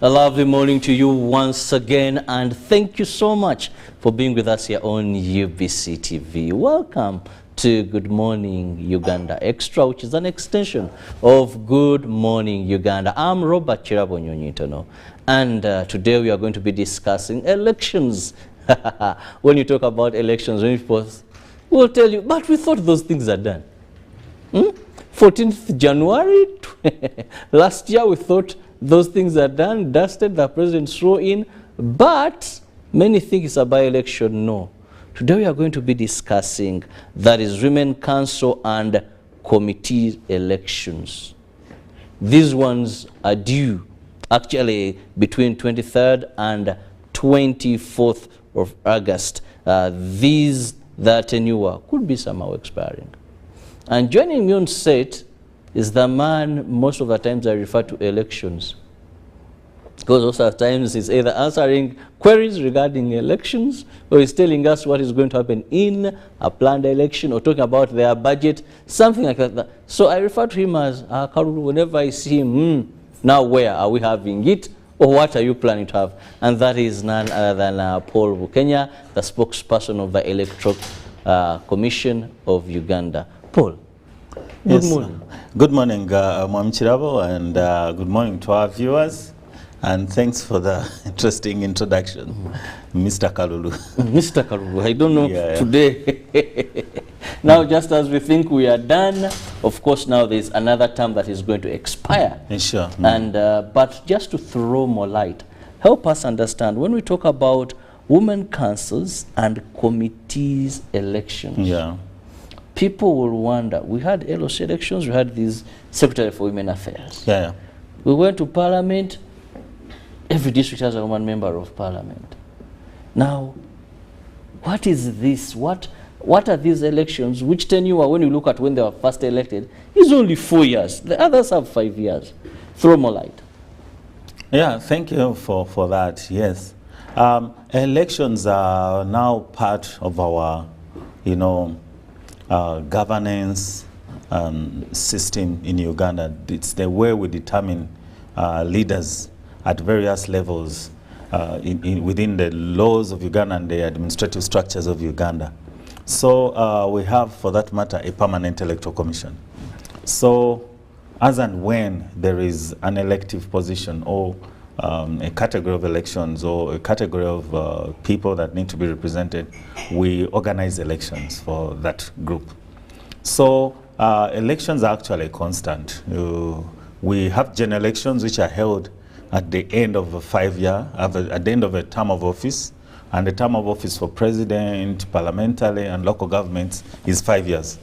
A lovely morning to you once again, and thank you so much for being with us here on UBC TV. Welcome to Good Morning Uganda Extra, which is an extension of Good Morning Uganda. I'm Robert Chirabonyonyitono, and today we are going to be discussing elections. When you talk about elections, we'll tell you, but we thought those things are done. 14th January last year, we thought those things are done, dusted, the president swore in, but many think it's a by-election. No. Today we are going to be discussing that is Women Council and committee elections. These ones are due actually between 23rd and 24th of August. Their tenure could be somehow expiring. And joining me on set is the man most of the times I refer to elections, because most of the times he's either answering queries regarding elections or he's telling us what is going to happen in a planned election or talking about their budget, something like that. So I refer to him as Karulu whenever I see him. Now where are we having it, or what are you planning to have? And that is none other than Paul Bukenya, the spokesperson of the Electoral Commission of Uganda. Paul, good morning. Good morning, Mwam Chirabo, and good morning to our viewers. And thanks for the interesting introduction, Mr. Kalulu. Mr. Kalulu, I don't know today. Now, just as we think we are done, of course, now there's another term that is going to expire. Sure. And, but just to throw more light, help us understand, when we talk about women councils and committees elections, people will wonder, we had LOC elections, we had these Secretary for Women Affairs. We went to Parliament, every district has a woman member of Parliament. Now, what is this? What are these elections? Which tenure, when you look at when they were first elected, is only 4 years. The others have 5 years. Throw more light. Yeah, thank you for that, yes. Elections are now part of our, governance system in Uganda. It's the way we determine leaders at various levels within the laws of Uganda and the administrative structures of Uganda. So we have, for that matter, a permanent electoral commission. So as and when there is an elective position or a category of elections or a category of people that need to be represented, we organize elections for that group. So elections are actually constant. We have general elections which are held at the end of a 5-year, at the end of a term of office, and the term of office for president, parliamentary, and local governments is 5 years.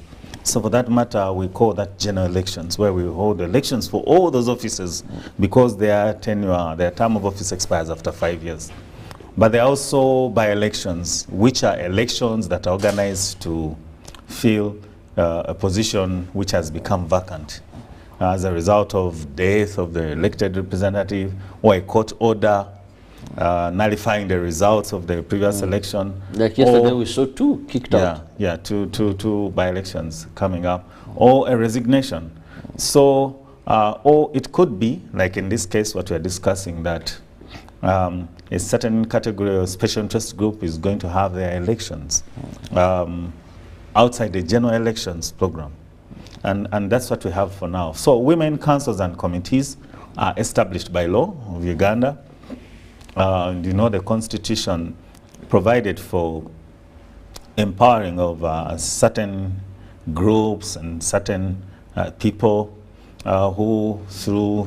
So for that matter, we call that general elections, where we hold elections for all those offices because their tenure, their term of office expires after 5 years. But there are also by-elections, which are elections that are organized to fill a position which has become vacant as a result of death of the elected representative or a court order nullifying the results of the previous election. Like yesterday we saw two kicked out. Yeah, two by-elections coming up, or a resignation. So, or it could be, like in this case what we're discussing, that a certain category or special interest group is going to have their elections outside the general elections program. And that's what we have for now. So women councils and committees are established by law of Uganda. The Constitution provided for empowering of certain groups and certain people who,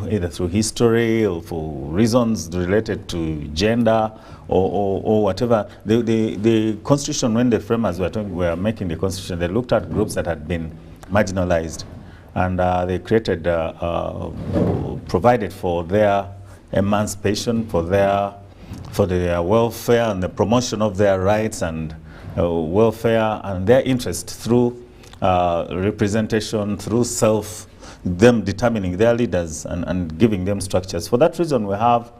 either through history or for reasons related to gender or whatever. The Constitution, when the framers were making the Constitution, they looked at groups that had been marginalized, and they created, provided for their emancipation, for their welfare and the promotion of their rights and welfare and their interest through representation, through them determining their leaders and giving them structures. For that reason, we have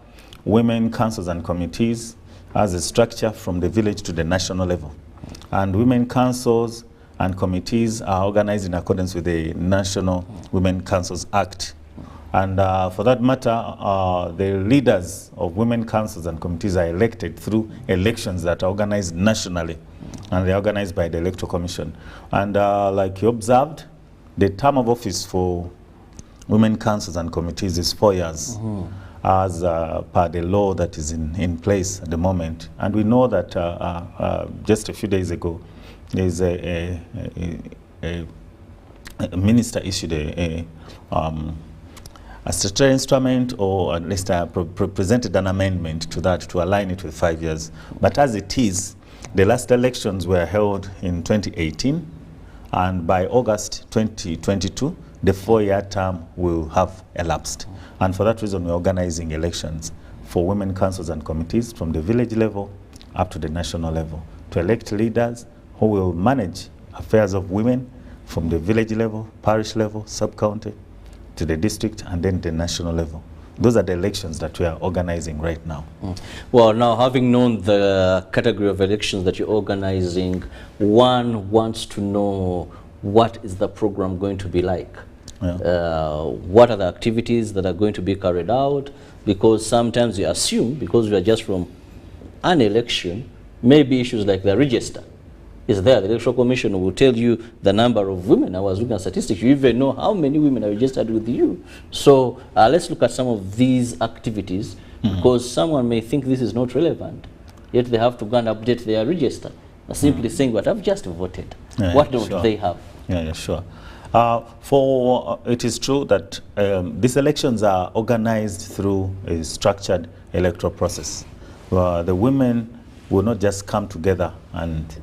women councils and committees as a structure from the village to the national level. And women councils and committees are organized in accordance with the National Women Councils Act. And for that matter, the leaders of women councils and committees are elected through elections that are organized nationally, and they're organized by the Electoral Commission. And like you observed, the term of office for women councils and committees is 4 years, as per the law that is in place at the moment. And we know that just a few days ago, there's a minister issued a statutory instrument, or at least presented an amendment to that to align it with 5 years. But as it is, the last elections were held in 2018, and by August 2022, the 4-year term will have elapsed. And for that reason, we're organizing elections for women councils and committees from the village level up to the national level to elect leaders who will manage affairs of women from the village level, parish level, sub-county, to the district, and then the national level. Those are the elections that we are organizing right now. Well, now, having known the category of elections that you're organizing, one wants to know, what is the program going to be like? Yeah. What are the activities that are going to be carried out? Because sometimes you assume, because we are just from an election, maybe issues like the register is there. The Electoral Commission will tell you the number of women. I was looking at statistics. You even know how many women are registered with you. So let's look at some of these activities, because someone may think this is not relevant, yet they have to go and update their register. Simply saying, but I've just voted. Yeah, what don't they have? Yeah, sure. It is true that these elections are organized through a structured electoral process. The women will not just come together and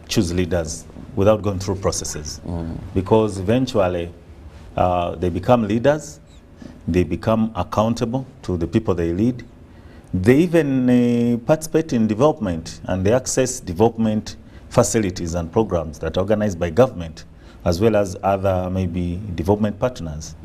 choose leaders without going through processes, because eventually they become leaders, they become accountable to the people they lead. They even participate in development, and they access development facilities and programs that are organized by government, as well as other maybe development partners.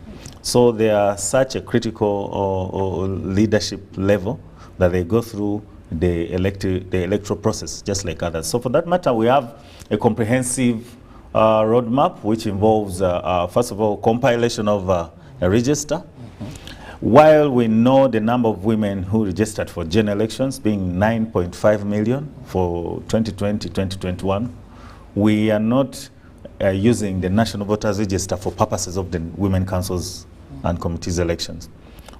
So they are such a critical or leadership level that they go through the electoral process just like others. So for that matter, we have a comprehensive roadmap, which involves, first of all, compilation of a register. While we know the number of women who registered for general elections being 9.5 million for 2020-2021, we are not using the National Voters Register for purposes of the Women Councils and Committees elections.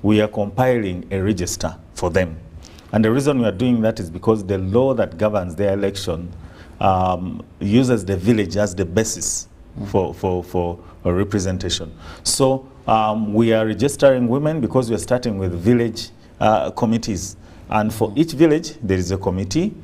We are compiling a register for them. And the reason we are doing that is because the law that governs their election uses the village as the basis for a representation. So we are registering women because we are starting with village committees. And for each village, there is a committee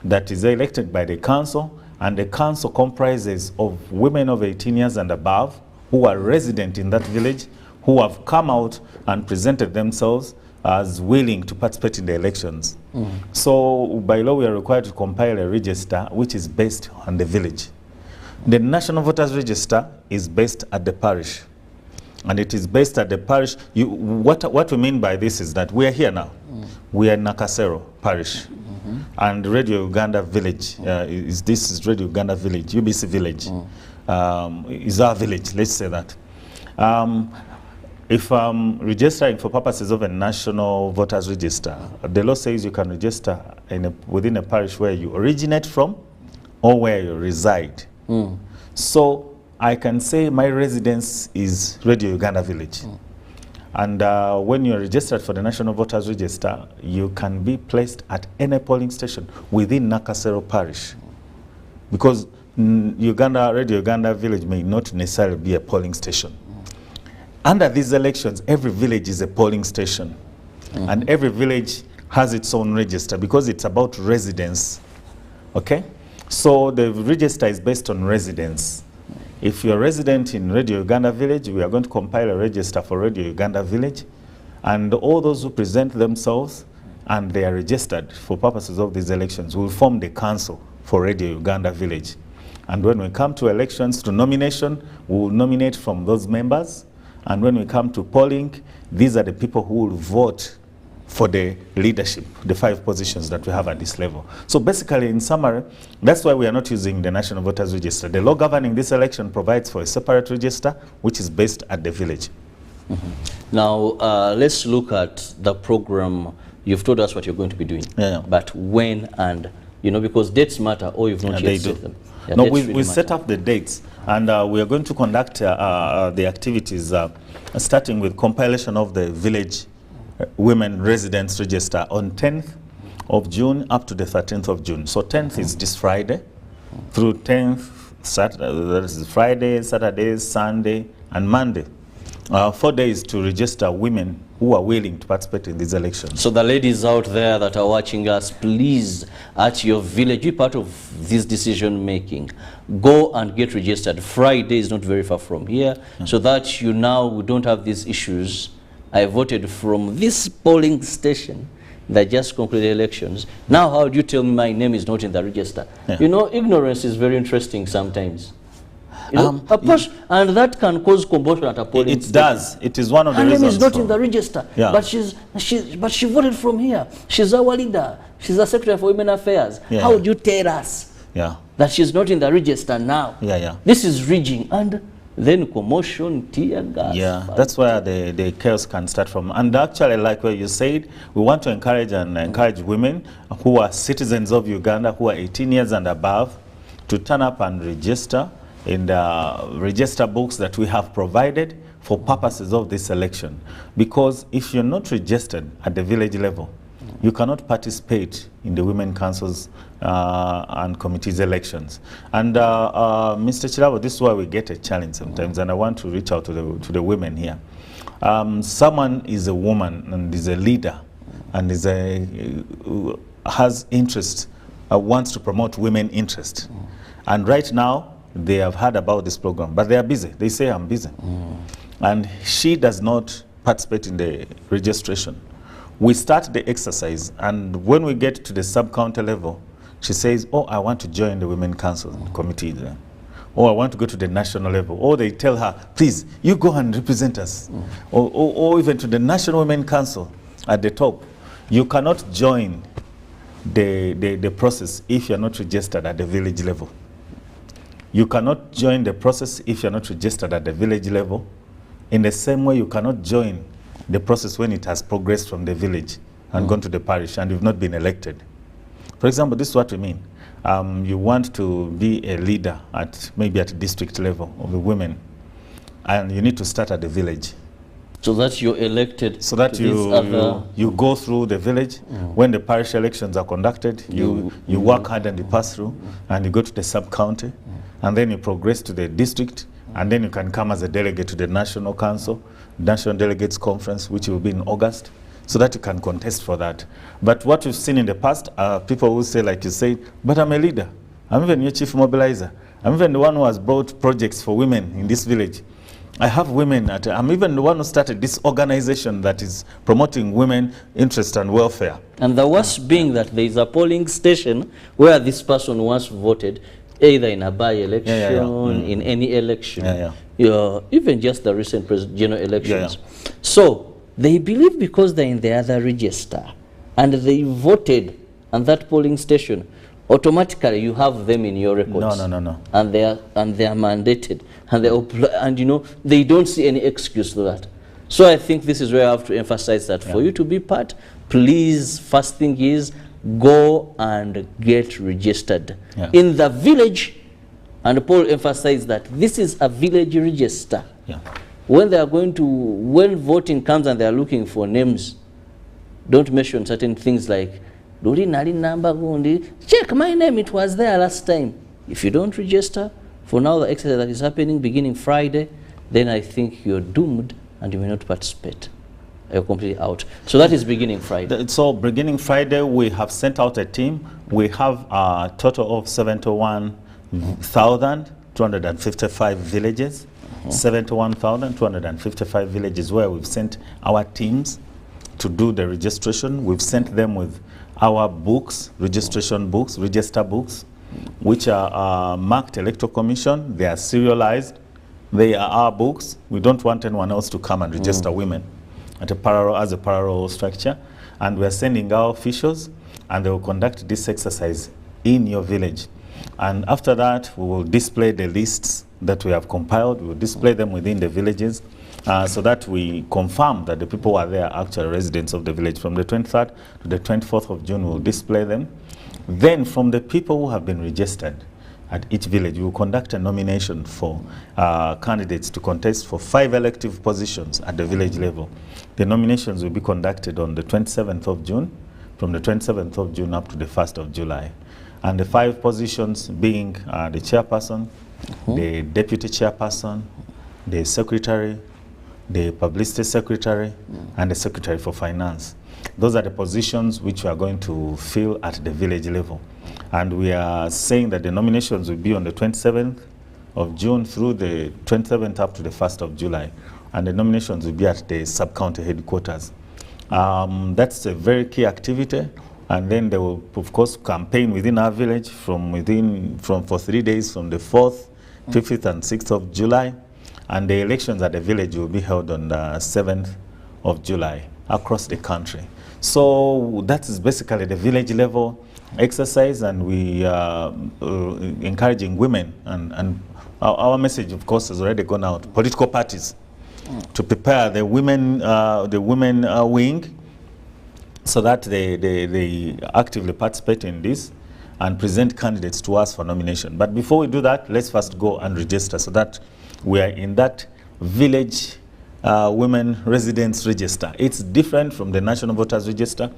that is elected by the council, and the council comprises of women of 18 years and above who are resident in that village, who have come out and presented themselves as willing to participate in the elections. So by law, we are required to compile a register which is based on the village. The National Voters Register is based at the parish. And it is based at the parish. What we mean by this is that we are here now. We are in Nakasero Parish. And Radio Uganda Village, this is Radio Uganda Village, UBC Village, is our village, let's say that. If I'm registering for purposes of a National Voters Register, the law says you can register within a parish where you originate from or where you reside. So I can say my residence is Radio Uganda Village. And when you're registered for the National Voters Register, you can be placed at any polling station within Nakasero Parish. Because Radio Uganda Village may not necessarily be a polling station. Under these elections, every village is a polling station. And every village has its own register because it's about residence. Okay? So the register is based on residence. If you're a resident in Radio Uganda Village, we are going to compile a register for Radio Uganda Village. And all those who present themselves and they are registered for purposes of these elections will form the council for Radio Uganda Village. And when we come to elections, to nomination, we will nominate from those members. And when we come to polling, these are the people who will vote for the leadership, the 5 positions that we have at this level. So basically, in summary, that's why we are not using the National Voters Register. The law governing this election provides for a separate register, which is based at the village. Now, let's look at the program. You've told us what you're going to be doing. But when and, you know, because dates matter, or you've not yet set them. Yeah, no, we set up the dates, and we are going to conduct the activities starting with compilation of the village women residents register on 10th of June up to the 13th of June. So 10th is this Friday through 10th, that is Friday, Saturday, Sunday, and Monday. 4 days to register women who are willing to participate in these elections. So the ladies out there that are watching us, please, at your village, be part of this decision making. Go and get registered. Friday is not very far from here, so that you now don't have these issues. I voted from this polling station that just concluded elections. Now how do you tell me my name is not in the register? You know, ignorance is very interesting sometimes. You know, and that can cause commotion at a polling station. It does. It is one of the reasons. Her name is not in the register, but she voted from here. She's our leader. She's the Secretary for Women Affairs. How would you tell us that she's not in the register now? This is rigging, and then commotion, tear gas. That's where the chaos can start from. And actually, like what you said, we want to encourage women who are citizens of Uganda, who are 18 years and above, to turn up and register in the register books that we have provided for purposes of this election. Because if you're not registered at the village level, you cannot participate in the women councils and committees elections. And Mr. Chirabo, this is why we get a challenge sometimes, and I want to reach out to the women here. Someone is a woman and is a leader and is has interest, wants to promote women interest. And right now, they have heard about this program, but they are busy. They say, I'm busy. And she does not participate in the registration. We start the exercise, and when we get to the sub-county level, she says, oh, I want to join the Women Council committee. Or I want to go to the national level. Or they tell her, please, you go and represent us. Or even to the National Women Council at the top. You cannot join the process if you're not registered at the village level. You cannot join the process if you're not registered at the village level. In the same way, you cannot join the process when it has progressed from the village and gone to the parish and you've not been elected. For example, this is what we mean. You want to be a leader maybe at district level of the women, and you need to start at the village. So that you're elected. So that you go through the village. When the parish elections are conducted, you work hard and you pass through, and you go to the sub-county, and then you progress to the district, and then you can come as a delegate to the National Council, National Delegates Conference, which will be in August, so that you can contest for that. But what we've seen in the past, people will say, like you said, but I'm a leader. I'm even your chief mobilizer. I'm even the one who has brought projects for women in this village. I have women I'm even the one who started this organization that is promoting women interest and welfare. And the worst being that there is a polling station where this person once voted, either in a by-election, in any election, even just the recent general elections. So they believe because they're in the other register and they voted on that polling station, automatically you have them in your records. No. And they are mandated, and you know they don't see any excuse to that. So I think this is where I have to emphasize that for you to be part, please, first thing is go and get registered in the village. And Paul emphasized that this is a village register. When they are when voting comes and they are looking for names, don't mention certain things like, check my name, it was there last time. If you don't register, for now the exercise that is happening beginning Friday, then I think you're doomed and you may not participate. You're completely out. So that is beginning Friday. So beginning Friday, we have sent out a team. We have a total of 71,255 villages. 71,255 villages where we've sent our teams to do the registration. We've sent them with our books, registration books, register books, which are marked Electoral Commission. They are serialized. They are our books. We don't want anyone else to come and register women as a parallel structure. And we're sending our officials, and they will conduct this exercise in your village. And after that, we will display the lists that we have compiled. We will display them within the villages. so that we confirm that the people who are there are actual residents of the village. From the 23rd to the 24th of June, we'll display them. Then from the people who have been registered at each village, we will conduct a nomination for candidates to contest for 5 elective positions at the village level. The nominations will be conducted on the 27th of June, from the 27th of June up to the 1st of July. And the 5 positions being the chairperson, the deputy chairperson, the secretary, the publicity secretary, and the secretary for finance. Those are the positions which we are going to fill at the village level. And we are saying that the nominations will be on the 27th of June through the 27th up to the 1st of July. And the nominations will be at the sub-county headquarters. That's a very key activity. And then they will, of course, campaign within our village for 3 days, from the 4th, 5th, and 6th of July. And the elections at the village will be held on the 7th of July across the country. So that is basically the village level exercise, and we are encouraging women, and our message, of course, has already gone out. Political parties to prepare the women wing, so that they actively participate in this and present candidates to us for nomination. But before we do that, let's first go and register, so that we are in that village women residents register. It's different from the National Voters Register,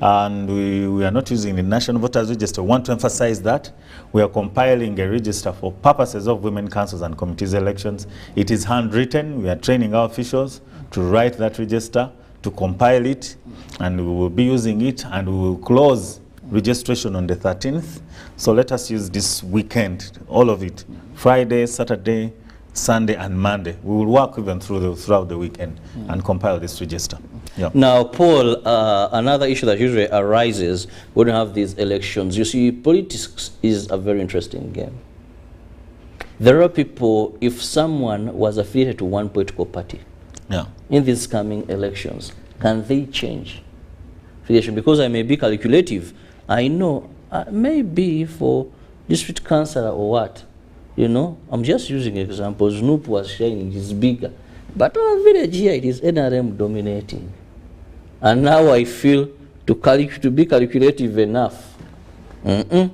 and we are not using the National Voters Register. We want to emphasize that we are compiling a register for purposes of women councils and committees elections. It is handwritten. We are training our officials to write that register, to compile it, and we will be using it, and we will close registration on the 13th. So let us use this weekend, all of it, Friday, Saturday, Sunday, and Monday. We will work even throughout the weekend and compile this register. Yeah. Now, Paul, another issue that usually arises when you have these elections, you see, politics is a very interesting game. There are people, if someone was affiliated to one political party, in these coming elections, can they change affiliation? Because I may be calculative. I know maybe for district councillor or what, you know, I'm just using examples. Noop was shining, it is bigger. But our village here, it is NRM dominating. And now I feel to be calculative enough. The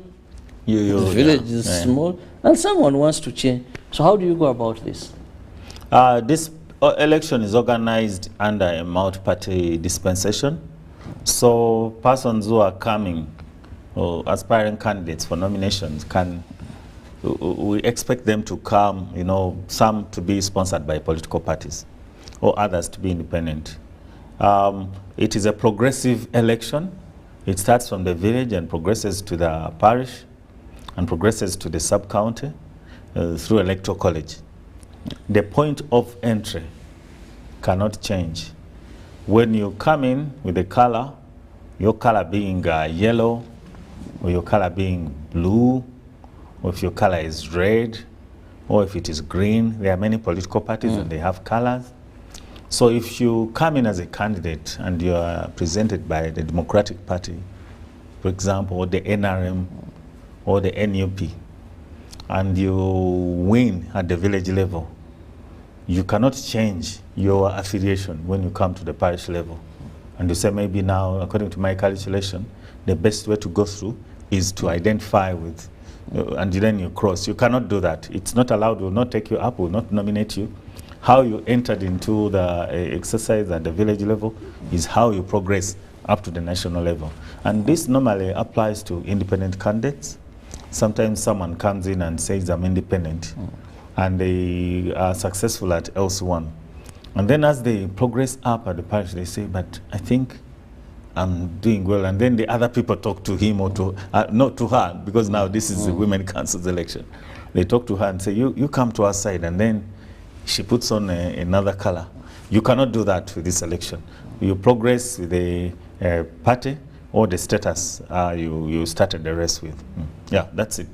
village is small, and someone wants to change. So how do you go about this? This election is organized under a multi-party dispensation. So persons who are coming, or aspiring candidates for nominations, we expect them to come, you know, some to be sponsored by political parties, or others to be independent. It is a progressive election. It starts from the village and progresses to the parish and progresses to the sub-county through electoral college. The point of entry cannot change. When you come in with a color, your color being yellow, or your color being blue, or if your color is red, or if it is green, there are many political parties and they have colors. So if you come in as a candidate and you are presented by the Democratic Party, for example, or the NRM or the NUP, and you win at the village level, you cannot change your affiliation when you come to the parish level. And you say, maybe now, according to my calculation, the best way to go through is to identify with, and then you cross. You cannot do that. It's not allowed. We will not take you up. We will not nominate you. How you entered into the exercise at the village level is how you progress up to the national level. And this normally applies to independent candidates. Sometimes someone comes in and says, I'm independent, and they are successful at LC1. And then as they progress up at the parish, they say, but I think I'm doing well. And then the other people talk to him or to, not to her, because now this is the Women Council's election. They talk to her and say, you come to our side, and then she puts on another color. You cannot do that with this election. You progress with the party or the status you started the race with. Yeah, that's it.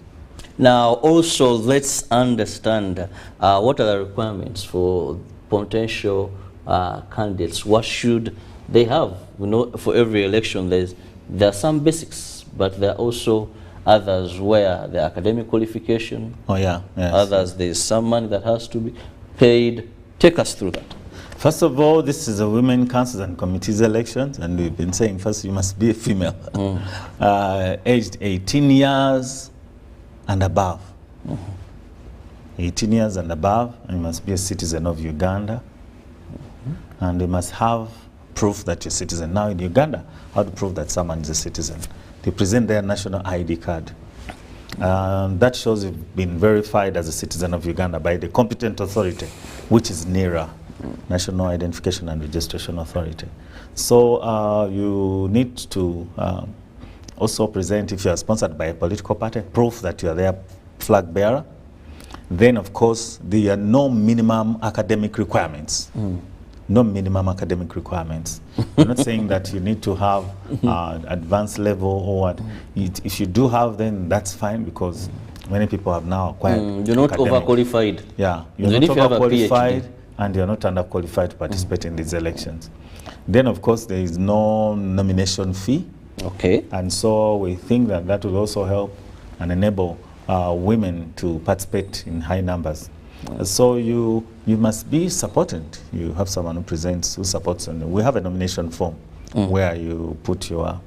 Now, also, let's understand what are the requirements for potential candidates. What should they have? We know for every election there are some basics, but there are also others where the academic qualification. Oh yeah, yes. Others, there's some money that has to be paid. Take us through that. First of all, this is a women councils and committees elections, and we've been saying first you must be a female, aged 18 years and above. 18 years and above, and you must be a citizen of Uganda, and you must have proof that you're a citizen. Now in Uganda, how to prove that someone is a citizen? They present their national ID card. That shows you've been verified as a citizen of Uganda by the competent authority, which is NIRA, National Identification and Registration Authority. So you need to also present, if you are sponsored by a political party, proof that you are their flag bearer. Then, of course, there are no minimum academic requirements. No minimum academic requirements. I'm not saying that you need to have advanced level or what. If you do have, then that's fine, because many people have now acquired. You're not overqualified. Yeah, you're not overqualified, and you're not underqualified to participate in these elections. Then, of course, there is no nomination fee. Okay. And so we think that that will also help and enable women to participate in high numbers. So you must be supported. You have someone who supports, and we have a nomination form where you put your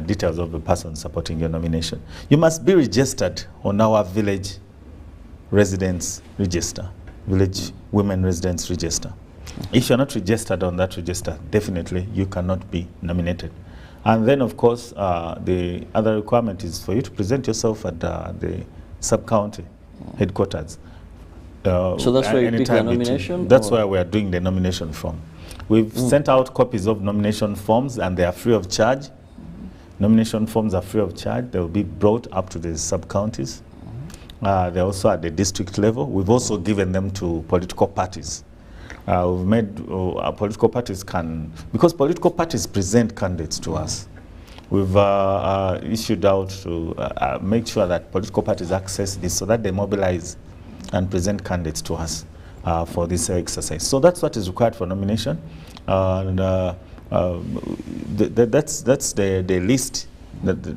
details of the person supporting your nomination. You must be registered on our village residence register, village women residence register. If you're not registered on that register, definitely you cannot be nominated. And then, of course, the other requirement is for you to present yourself at the sub-county headquarters. So that's where you pick the nomination? That's why we are doing the nomination form. We've sent out copies of nomination forms, and they are free of charge. Nomination forms are free of charge. They will be brought up to the sub-counties. They're also at the district level. We've also given them to political parties. We've made political parties because political parties present candidates to us. We've issued out to make sure that political parties access this so that they mobilize and present candidates to us for this exercise. So that's what is required for nomination. That's the list.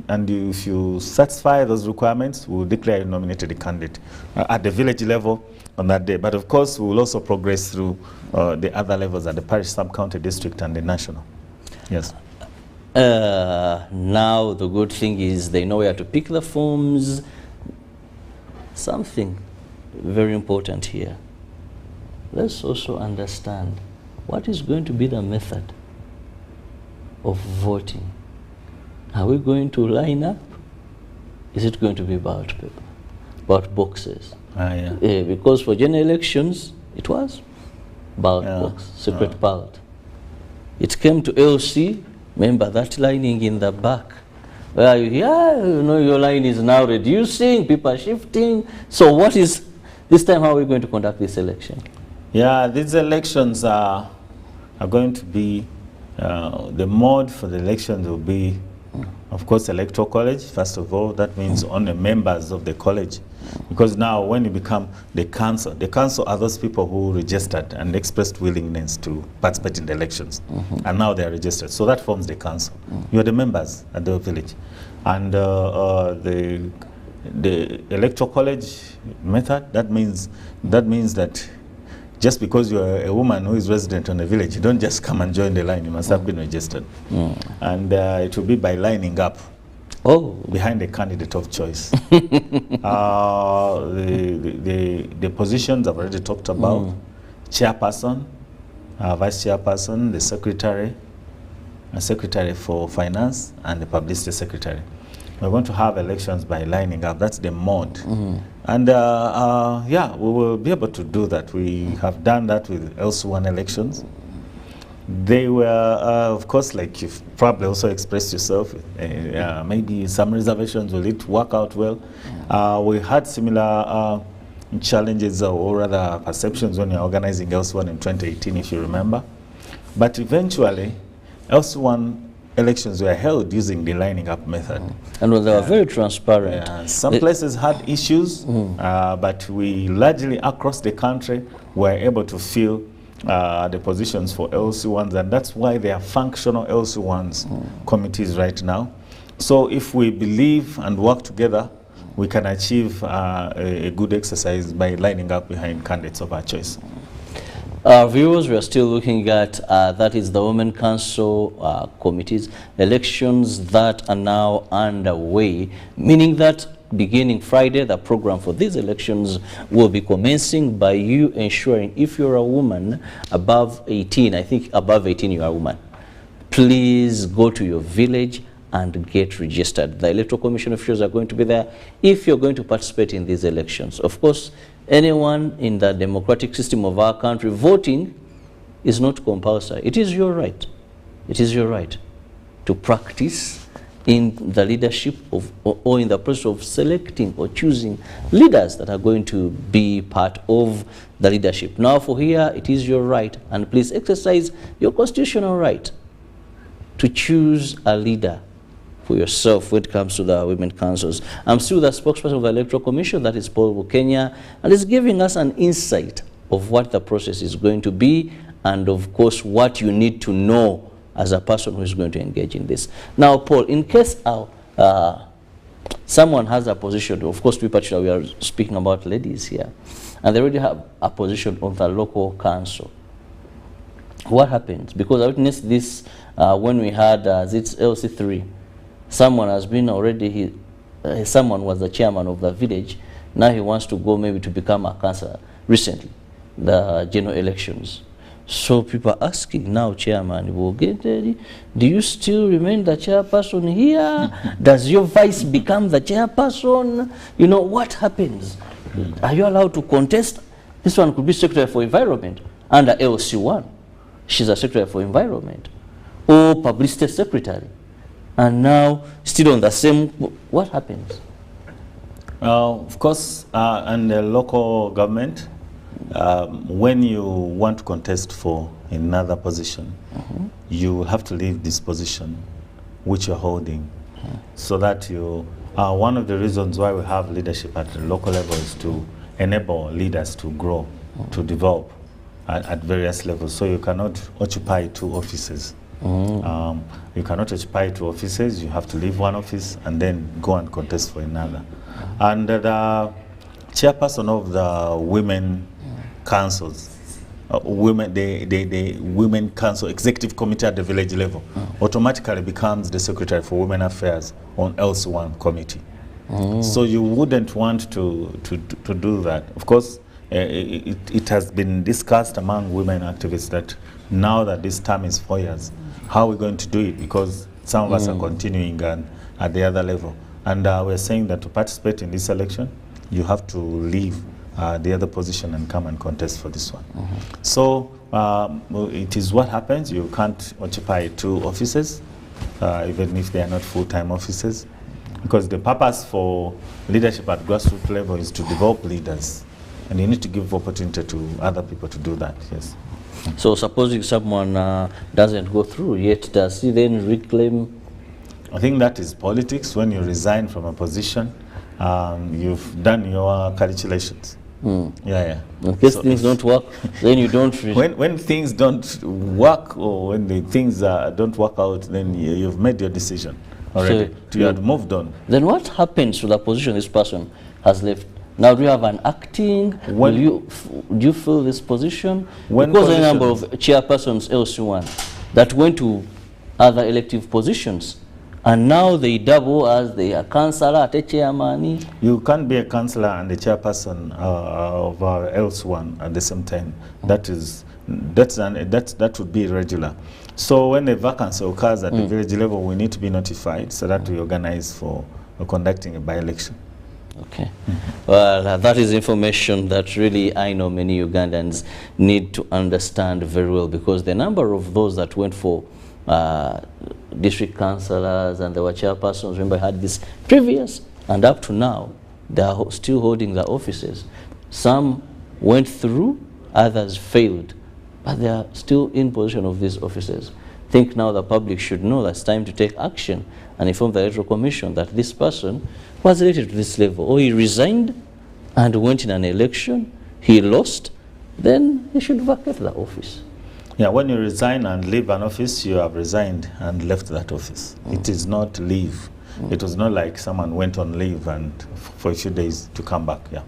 And if you satisfy those requirements, we'll declare you nominated a candidate at the village level on that day. But of course, we will also progress through the other levels at the parish, sub-county, district, and the national. Yes. Now the good thing is they know where to pick the forms. Something very important here. Let's also understand what is going to be the method of voting. Are we going to line up? Is it going to be ballot paper, ballot boxes? Yeah. Because for general elections, it was ballot box, secret ballot. It came to LC, remember that lining in the back. Well, you know, your line is now reducing, people are shifting. So what is, this time, how are we going to conduct this election? Yeah, these elections are going to be, the mode for the elections will be, of course, electoral college. First of all, that means only members of the college. Because now when you become the council are those people who registered and expressed willingness to participate in the elections. And now they are registered. So that forms the council. You are the members at the village. And the electoral college method, that means that just because you are a woman who is resident on the village, you don't just come and join the line. You must have been registered. And it will be by lining up behind the candidate of choice. The positions I've already talked about. Chairperson, vice chairperson, the secretary, a secretary for finance, and the publicity secretary. We're going to have elections by lining up. That's the mode. And yeah, we will be able to do that. We have done that with LC1 elections. They were, of course, like you've probably also expressed yourself, maybe some reservations, will it work out well? We had similar challenges or rather perceptions when we were organizing LC1 in 2018, if you remember. But eventually, LC1 elections were held using the lining up method. And they were very transparent. Some places had issues, but we largely across the country were able to fill the positions for LC1s, and that's why they are functional LC1s committees right now. So if we believe and work together, we can achieve a good exercise by lining up behind candidates of our choice. Viewers, we are still looking at that is the Women Council committees, elections that are now underway, meaning that beginning Friday, the program for these elections will be commencing by you ensuring if you're a woman above 18, I think above 18 you are a woman, please go to your village and get registered. The Electoral Commission officials are going to be there if you're going to participate in these elections. Of course, anyone in the democratic system of our country, voting is not compulsory. It is your right. It is your right to practice in the leadership of, or in the process of selecting or choosing leaders that are going to be part of the leadership. Now for here, it is your right, and please exercise your constitutional right to choose a leader for yourself when it comes to the women councils. I'm still the spokesperson of the Electoral Commission, that is Paul Bukenya, and is giving us an insight of what the process is going to be, and of course what you need to know as a person who is going to engage in this. Now, Paul, in case someone has a position, of course, we are speaking about ladies here, and they already have a position on the local council. What happens? Because I witnessed this when we had it's LC3. Someone has been already, someone was the chairman of the village. Now he wants to go maybe to become a councillor recently, the general elections. So people are asking now, chairman, do you still remain the chairperson here? Does your vice become the chairperson? You know, what happens? Are you allowed to contest? This one could be secretary for environment under LC1. She's a secretary for environment. Or publicity secretary. And now, still on the same, what happens? Of course, and the local government, when you want to contest for another position, you have to leave this position which you're holding, so that you one of the reasons why we have leadership at the local level is to enable leaders to grow, to develop at various levels. So you cannot occupy two offices. You cannot occupy two offices. You have to leave one office and then go and contest for another. And the chairperson of the women councils, the women council executive committee at the village level automatically becomes the secretary for women affairs on LC1 committee. So you wouldn't want to do that. Of course, it has been discussed among women activists that now that this term is 4 years, how are we going to do it? Because some of us are continuing at the other level. And we're saying that to participate in this election, you have to leave the other position and come and contest for this one. So it is what happens. You can't occupy two offices, even if they are not full-time offices, because the purpose for leadership at grassroots level is to develop leaders, and you need to give opportunity to other people to do that. Yes. So supposing someone doesn't go through yet, does he then reclaim? I think that is politics. When you resign from a position, you've done your calculations. Yeah. In case things don't work, then you don't. When things don't work, or when the things don't work out, then you've made your decision already. So you have moved on. Then what happens to the position this person has left? Now, do you have an acting? Do you fill this position? Because a number of chairpersons LC1 that went to other elective positions, and now they double as they are councillor, chairman. You can't be a councillor and a chairperson of LC1 at the same time. That would be irregular. So when a vacancy occurs at the village level, we need to be notified so that we organize for conducting a by-election. Okay. Well, that is information that really I know many Ugandans need to understand very well, because the number of those that went for district councillors and they were chairpersons, remember, had this previous, and up to now, they are still holding the offices. Some went through, others failed, but they are still in position of these offices. I think now the public should know that it's time to take action and inform the Electoral Commission that this person was elected to this level, or he resigned and went in an election, he lost, then he should vacate the office. Yeah, when you resign and leave an office, you have resigned and left that office. It is not leave. It was not like someone went on leave and for a few days to come back. Yeah.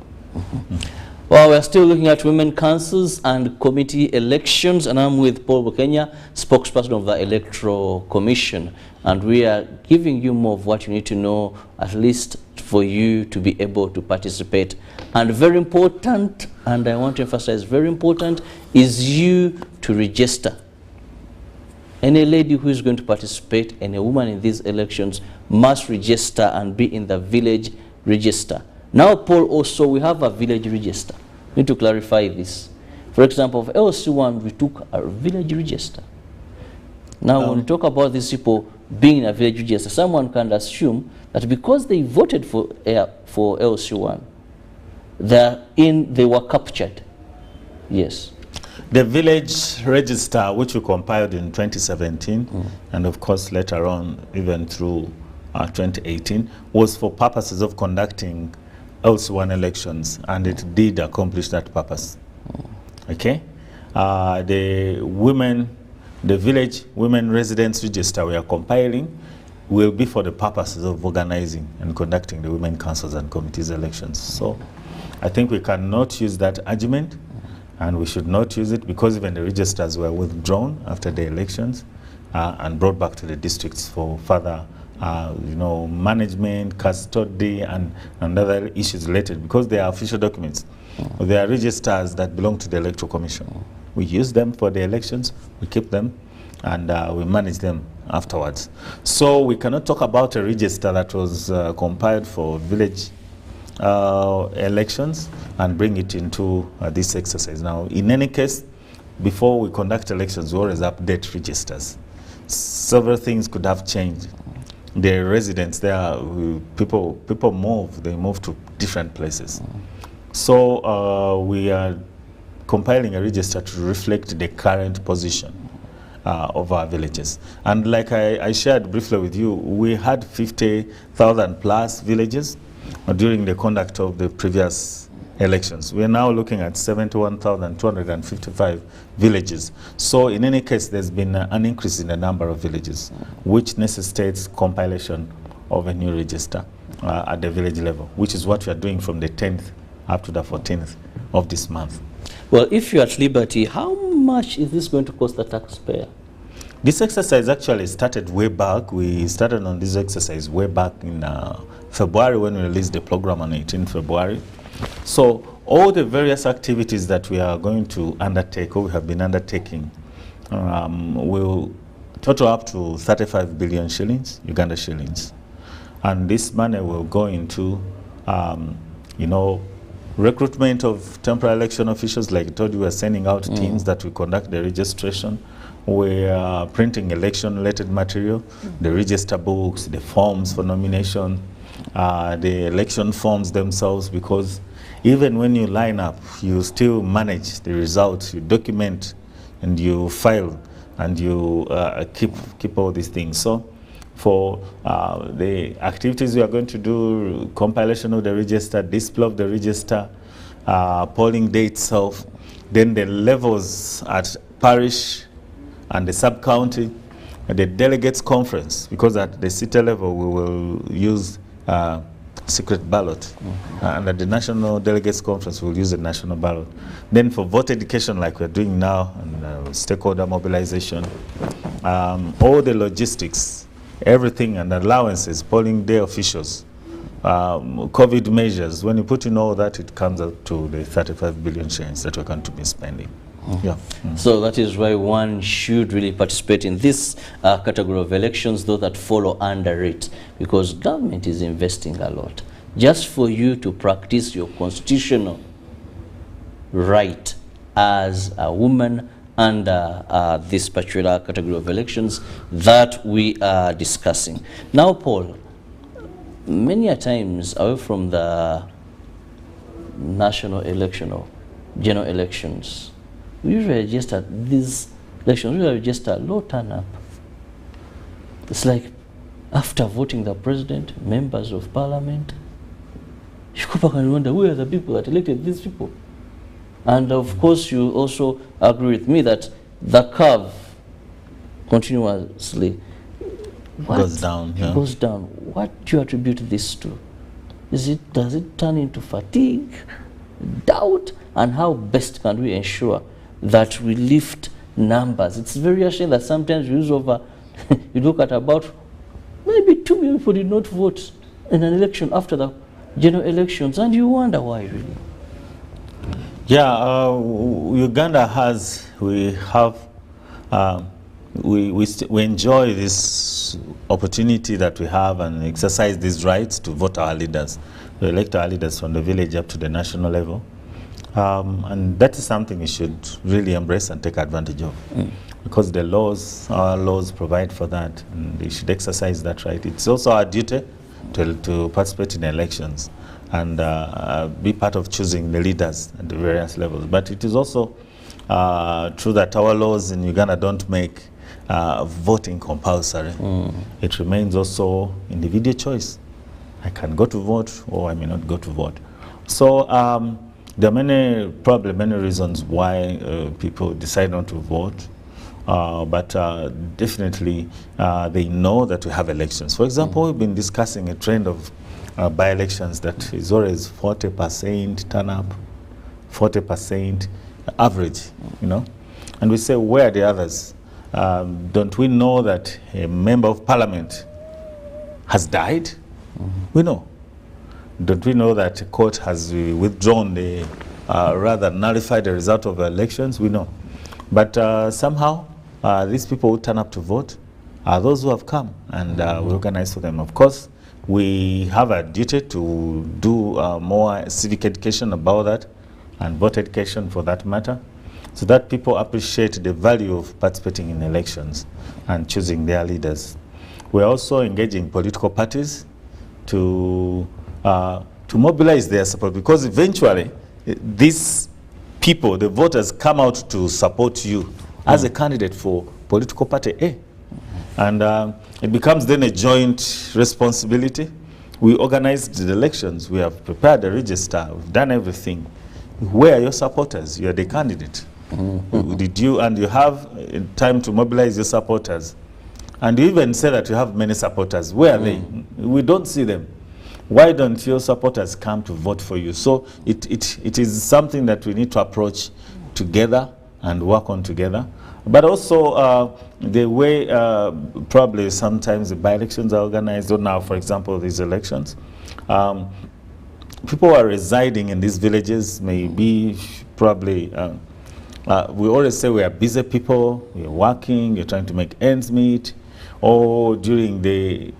Well, we're still looking at women councils and committee elections, and I'm with Paul Bukenya, spokesperson of the Electoral Commission, and we are giving you more of what you need to know, at least for you to be able to participate. And very important, and I want to emphasize, very important, is you to register. Any lady who is going to participate, any woman in these elections, must register and be in the village register. Now, Paul, also we have a village register. We need to clarify this. For example, for LC1, we took a village register. Now, when we talk about these people being in a village register, someone can assume that because they voted for LC1, they were captured. Yes. The village register, which we compiled in 2017, and of course later on even through 2018, was for purposes of conducting LC1 elections, and it did accomplish that purpose. Okay? The village women residents register we are compiling will be for the purposes of organizing and conducting the women councils and committees elections. So I think we cannot use that argument, and we should not use it, because even the registers were withdrawn after the elections and brought back to the districts for further management, custody, and other issues related, because they are official documents. They are registers that belong to the Electoral Commission. We use them for the elections, we keep them, and we manage them afterwards. So we cannot talk about a register that was compiled for village elections and bring it into this exercise. Now, in any case, before we conduct elections, we always update registers. Several things could have changed. The residents there, people move, they move to different places. So we are compiling a register to reflect the current position of our villages. And like I shared briefly with you, we had 50,000 plus villages during the conduct of the previous elections. We are now looking at 71,255 villages. So in any case, there's been an increase in the number of villages, which necessitates compilation of a new register at the village level, which is what we are doing from the 10th up to the 14th of this month. Well, if you're at liberty, how much is this going to cost the taxpayer? This exercise actually started way back. We started on this exercise way back in February, when we released the program on 18 February. So all the various activities that we are going to undertake, or we have been undertaking, will total up to 35 billion shillings, Uganda shillings. And this money will go into, recruitment of temporary election officials. Like I told you, we are sending out teams that will conduct the registration. We are printing election-related material, the register books, the forms for nomination, the election forms themselves, because even when you line up, you still manage the results, you document, and you file, and you keep all these things. So for the activities we are going to do, compilation of the register, display of the register, polling day itself, then the levels at parish and the sub-county, the delegates conference, because at the city level we will use secret ballot, and at the national delegates conference we'll use a national ballot. Then for vote education, like we're doing now, and stakeholder mobilization, all the logistics, everything, and allowances, polling day officials, COVID measures, when you put in all that, it comes up to the 35 billion shillings that we're going to be spending. Yeah. So that is why one should really participate in this category of elections, those that follow under it, because government is investing a lot just for you to practice your constitutional right as a woman under this particular category of elections that we are discussing. Now, Paul, many a times away from the national election or general elections, we usually register these elections, we register low turn-up. It's like after voting the president, members of parliament, you go back and wonder, where are the people that elected these people? And of course, you also agree with me that the curve continuously goes down. Yeah. Goes down. What do you attribute this to? Does it turn into fatigue? doubt, and how best can we ensure that we lift numbers. It's very ashamed that sometimes we use over, you look at about maybe 2 million people did not vote in an election after the general elections, and you wonder why, really. Yeah, Uganda has, we enjoy this opportunity that we have and exercise these rights to vote our leaders. We elect our leaders from the village up to the national level. And that is something we should really embrace and take advantage of. Because the laws, our laws provide for that, and we should exercise that right. It's also our duty to participate in elections and be part of choosing the leaders at the various levels. But it is also true that our laws in Uganda don't make voting compulsory. It remains also individual choice. I can go to vote or I may not go to vote. So there are probably many reasons why people decide not to vote. But definitely they know that we have elections. For example, we've been discussing a trend of by-elections that is always 40% turn up, 40% average, you know. And we say, where are the others? Don't we know that a member of parliament has died? We know. Don't we know that a court has withdrawn the, rather nullified the result of the elections? We know. But somehow, these people who turn up to vote are those who have come, and we organize for them. Of course, we have a duty to do more civic education about that, and voter education for that matter, so that people appreciate the value of participating in elections and choosing their leaders. We're also engaging political parties to mobilize their support, because eventually these people, the voters, come out to support you as a candidate for political party A. And it becomes then a joint responsibility. We organized the elections, we have prepared the register, we've done everything. Where are your supporters? You are the candidate. Did you, and you have time to mobilize your supporters. And you even say that you have many supporters. Where are they? We don't see them. Why don't your supporters come to vote for you? So it is something that we need to approach together and work on together. But also the way probably sometimes the by-elections are organized, or now, for example, these elections, people who are residing in these villages may be probably, we always say we are busy people, we are working, you're trying to make ends meet, or during the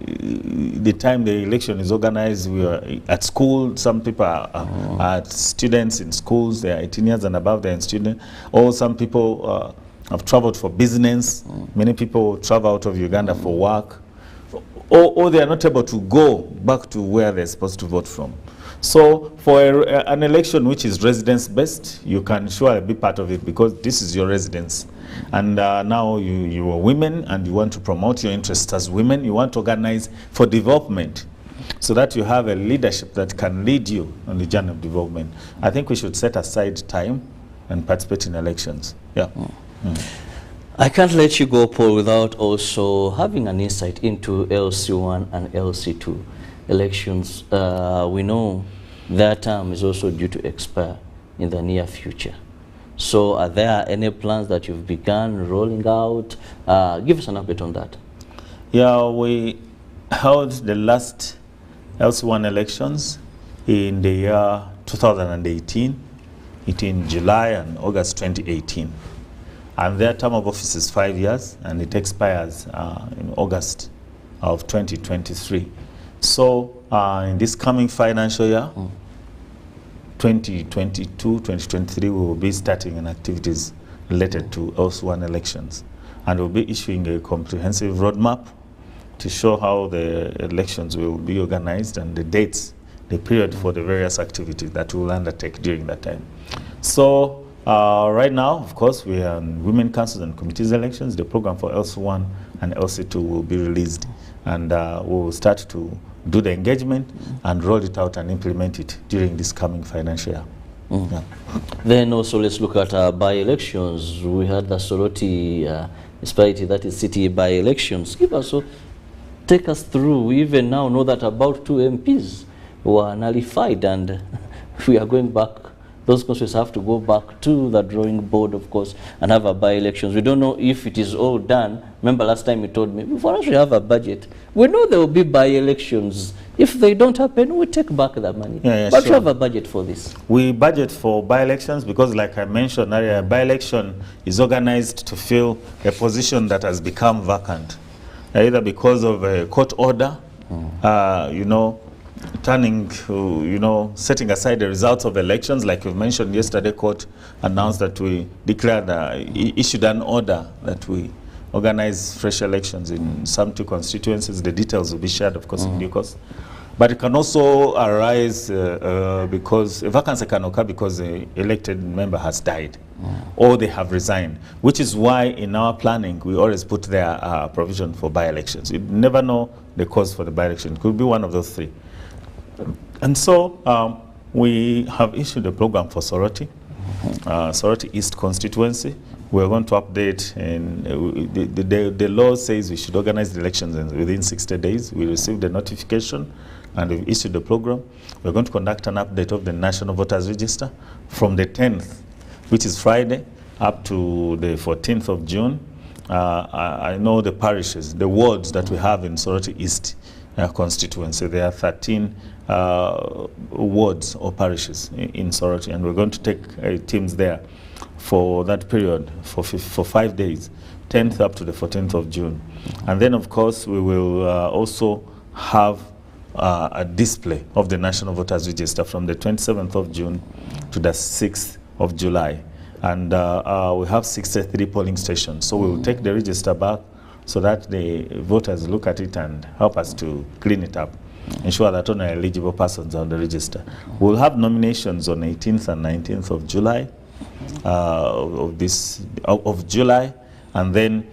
time the election is organized, we are at school. Some people are students in schools, they are 18 years and above, they're in students. Or some people have traveled for business. Many people travel out of Uganda for work. Or they are not able to go back to where they're supposed to vote from. So for an election which is residence-based, you can surely be part of it because this is your residence. And now you are women and you want to promote your interests as women. You want to organize for development so that you have a leadership that can lead you on the journey of development. I think we should set aside time and participate in elections. Yeah. I can't let you go, Paul, without also having an insight into LC1 and LC2 elections. We know their term is also due to expire in the near future. So are there any plans that you've begun rolling out? Give us an update on that. Yeah, we held the last LC1 elections in the year 2018, in July and August 2018. And their term of office is 5 years, and it expires in August of 2023. So in this coming financial year, 2022-2023, we will be starting in activities related to LC1 elections. And we'll be issuing a comprehensive roadmap to show how the elections will be organized and the dates, the period for the various activities that we will undertake during that time. So right now, of course, we are in Women Councils and Committees elections. The program for LC1 and LC2 will be released, and we will start to do the engagement and roll it out and implement it during this coming financial year. Yeah. Then also let's look at by-elections. We had the Soroti municipality, that is city by-elections. Take us through. We even now know that about 2 MPs were nullified, and we are going back those constituencies have to go back to the drawing board, of course, and have a by-elections. We don't know if it is all done. Remember last time you told me, before us we have a budget, we know there will be by-elections. If they don't happen, we take back the money. But sure. We have a budget for this. We budget for by-elections because, like I mentioned earlier, by-election is organized to fill a position that has become vacant, either because of a court order, you know, turning, you know, setting aside the results of elections. Like you mentioned yesterday, court announced that we declared, issued an order that we organize fresh elections in some 2 constituencies. The details will be shared, of course, in due course. But it can also arise because a vacancy can occur because the elected member has died or they have resigned, which is why in our planning we always put their provision for by-elections. You never know the cause for the by-election. It could be one of those 3. And so we have issued a program for Soroti, Soroti East constituency. We're going to update, and the law says we should organize the elections within 60 days. We received the notification and we've issued the program. We're going to conduct an update of the National Voters Register from the 10th, which is Friday, up to the 14th of June. I know the parishes, the wards that we have in Soroti East constituency. There are 13 wards or parishes in Soroti, and we're going to take teams there for that period for 5 days, 10th up to the 14th of June. And then, of course, we will also have a display of the National Voters Register from the 27th of June to the 6th of July. And we have 63 polling stations. So we will take the register back so that the voters look at it and help us to clean it up, ensure that only eligible persons are on the register. We'll have nominations on 18th and 19th of July, of July, and then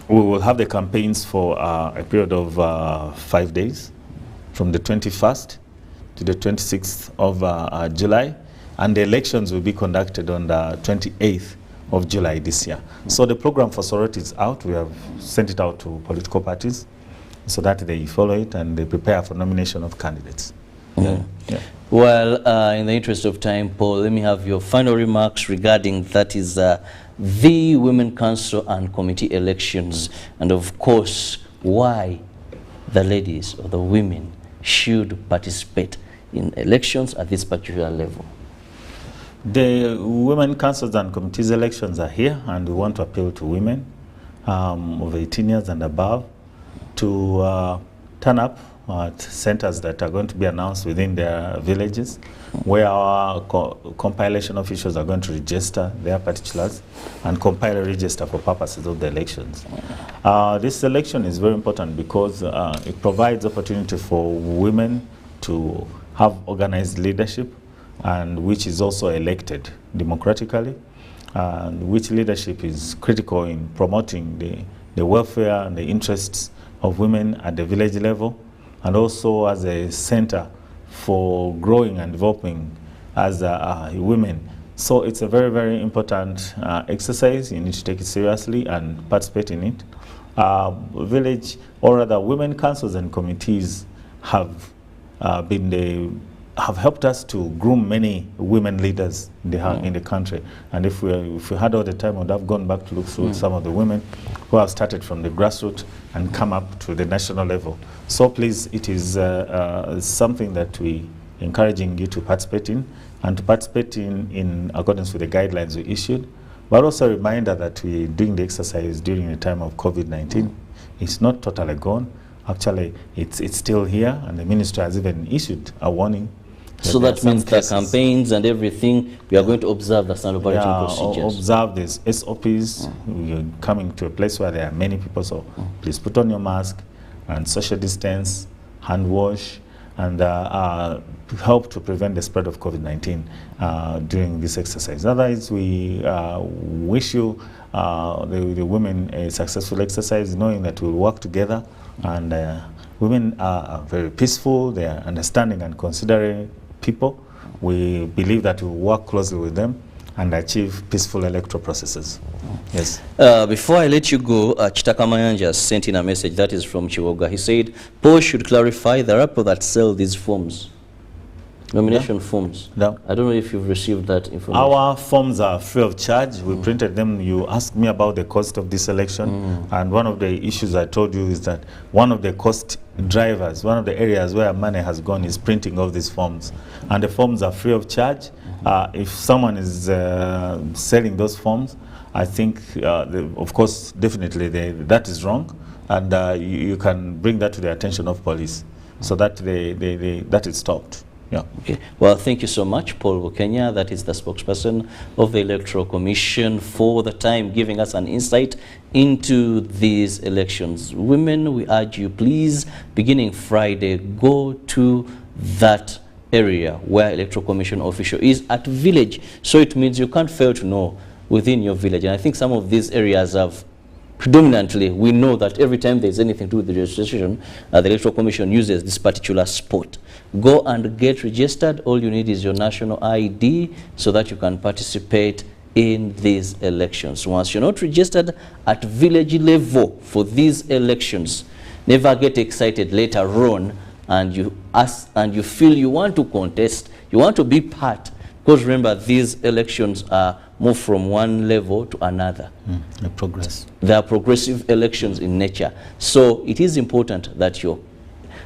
we will have the campaigns for a period of 5 days, from the 21st to the 26th of July, and the elections will be conducted on the 28th of July this year. So the program for Soroti is out. We have sent it out to political parties so that they follow it and they prepare for nomination of candidates. Yeah. Well, in the interest of time, Paul, let me have your final remarks regarding that is the Women Council and Committee elections, and of course, why the ladies or the women should participate in elections at this particular level. The Women Councils and Committees elections are here, and we want to appeal to women of 18 years and above to turn up at centers that are going to be announced within their villages, where our compilation officials are going to register their particulars and compile a register for purposes of the elections. This election is very important because it provides opportunity for women to have organized leadership, and which is also elected democratically, and which leadership is critical in promoting the welfare and the interests of women at the village level, and also as a center for growing and developing as women. So it's a very, very important exercise. You need to take it seriously and participate in it. Village, or rather women councils and committees have have helped us to groom many women leaders in the country. And if we had all the time, I would have gone back to look through some of the women who have started from the grassroots and come up to the national level. So please, it is something that we encouraging you to participate in, and to participate in accordance with the guidelines we issued. But also a reminder that we're doing the exercise during the time of COVID-19. It's not totally gone. Actually, it's still here, and the ministry has even issued a warning. So that means the campaigns and everything, we are going to observe the standard operating procedures. Observe these SOPs. We're coming to a place where there are many people, so please put on your mask and social distance, hand wash, and help to prevent the spread of COVID-19 during this exercise. Otherwise, we wish you, the women, a successful exercise, knowing that we'll work together, and women are very peaceful, they are understanding and considerate people. We believe that we'll work closely with them and achieve peaceful electoral processes. Yes. Before I let you go, Chitaka Mayanja sent in a message that is from Chiwoga. He said, Paul should clarify the people that sell these forms. Nomination forms. No. I don't know if you've received that information. Our forms are free of charge. We printed them. You asked me about the cost of this election, and one of the issues I told you is that one of the cost drivers, one of the areas where money has gone is printing of these forms, and the forms are free of charge. If someone is selling those forms, I think, of course, definitely that is wrong, and you can bring that to the attention of police so that that is stopped. Yeah. Okay. Well, thank you so much, Paul Bukenya. That is the spokesperson of the Electoral Commission, for the time giving us an insight into these elections. Women, we urge you, please, beginning Friday, go to that area where Electoral Commission official is at village. So it means you can't fail to know within your village. And I think some of these areas have predominantly, we know that every time there's anything to do with the registration, the Electoral Commission uses this particular spot. Go and get registered. All you need is your national ID so that you can participate in these elections. Once you're not registered at village level for these elections, never get excited later on and you ask and you feel you want to contest, you want to be part. Because remember, these elections are moved from one level to another. The progress. They are progressive elections in nature. So it is important that your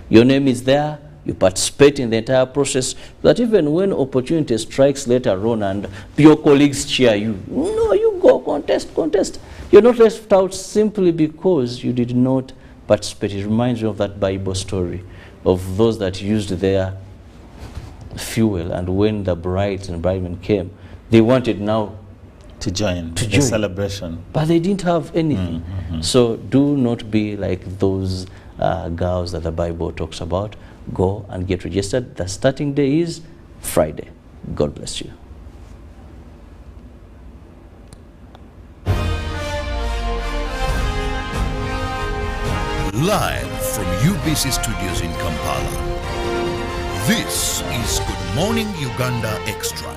name is there, you participate in the entire process, that even when opportunity strikes later on and your colleagues cheer you, no, you go contest. You're not left out simply because you did not participate. It reminds me of that Bible story of those that used their fuel, and when the brides and bridemen came, they wanted now to join the celebration, but they didn't have anything. So do not be like those girls that the Bible talks about. Go and get registered. The starting day is Friday. God bless you. Live from UBC Studios in Kampala, this is Good Morning Uganda Extra.